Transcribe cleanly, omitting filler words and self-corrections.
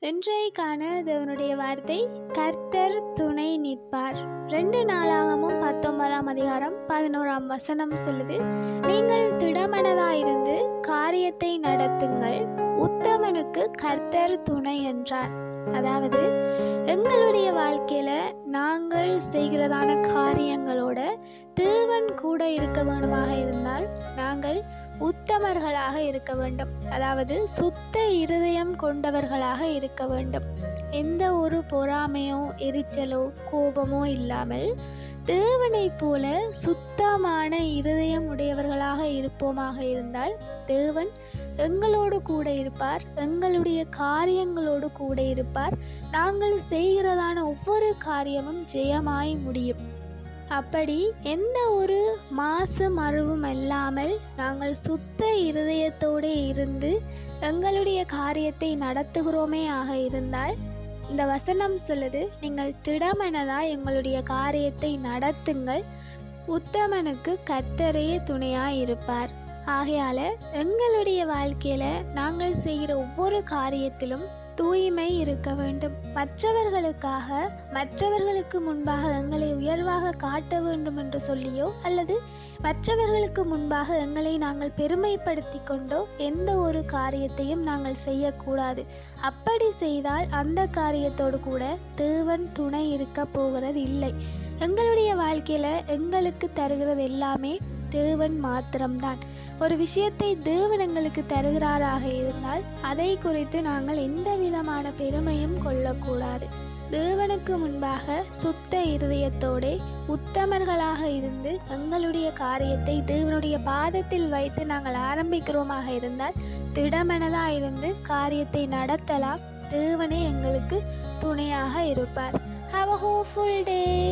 இன்றைக்கான தேவனுடைய வார்த்தை, கர்த்தர் துணை நிற்பார். 2 நாளாகமும் 19ஆம் அதிகாரம் 11ஆம் வசனம் சொல்லுது, நீங்கள் திடமனதாயிருந்து காரியத்தை நடத்துங்கள், உத்தமனுக்கு கர்த்தர் துணை என்றார். அதாவது எங்களுடைய வாழ்க்கையில நாங்கள் செய்கிறதான காரியங்களோட தேவன் கூட இருக்க வேண்டுமாக இருந்தால் நாங்கள் உத்தமர்களாக இருக்க வேண்டும். அதாவது சுத்த இருதயம் கொண்டவர்களாக இருக்க வேண்டும். எந்த ஒரு பொறாமையோ எரிச்சலோ கோபமோ இல்லாமல் தேவனை போல சுத்தமான இருதயம் உடையவர்களாக இருப்போமாக இருந்தால் தேவன் எங்களோடு கூட இருப்பார், எங்களுடைய காரியங்களோடு கூட இருப்பார். நாங்கள் செய்கிறதான ஒவ்வொரு காரியமும் ஜெயமாய் முடியும். அப்படி எந்த ஒரு மாசு மறுவும் இல்லாமல் நாங்கள் சுத்த இருதயத்தோடு இருந்து எங்களுடைய காரியத்தை நடத்துகிறோமே ஆக இருந்தால், இந்த வசனம் சொல்லுது, நீங்கள் திடமனதாய் எங்களுடைய காரியத்தை நடத்துங்கள், உத்தமனுக்கு கர்த்தரே துணையாய் இருப்பார். ஆகையால் எங்களுடைய வாழ்க்கையில் நாங்கள் செய்கிற ஒவ்வொரு காரியத்திலும் தூய்மை இருக்க வேண்டும். மற்றவர்களுக்கு முன்பாக எங்களை உயர்வாக காட்ட வேண்டும் என்று சொல்லியோ அல்லது மற்றவர்களுக்கு முன்பாக எங்களை நாங்கள் பெருமைப்படுத்தி கொண்டோ எந்த ஒரு காரியத்தையும் நாங்கள் செய்யக்கூடாது. அப்படி செய்தால் அந்த காரியத்தோடு கூட தேவன் துணை இருக்க போகிறது இல்லை. எங்களுடைய வாழ்க்கையில் எங்களுக்கு தருகிறது எல்லாமே தேவன் மாத்திரம்தான். ஒரு விஷயத்தை தேவன் எங்களுக்கு தருகிறாராக இருந்தால் அதை குறித்து நாங்கள் எந்த விதமான பெருமையும் கொள்ளக்கூடாது. தேவனுக்கு முன்பாக சுத்த இருதயத்தோடு உத்தமர்களாக இருந்து எங்களுடைய காரியத்தை தேவனுடைய பாதத்தில் வைத்து நாங்கள் ஆரம்பிக்கிறோமாக இருந்தால் திடமனதாக இருந்து காரியத்தை நடத்தலாம். தேவனே எங்களுக்கு துணையாக இருப்பார். Have a hopeful day.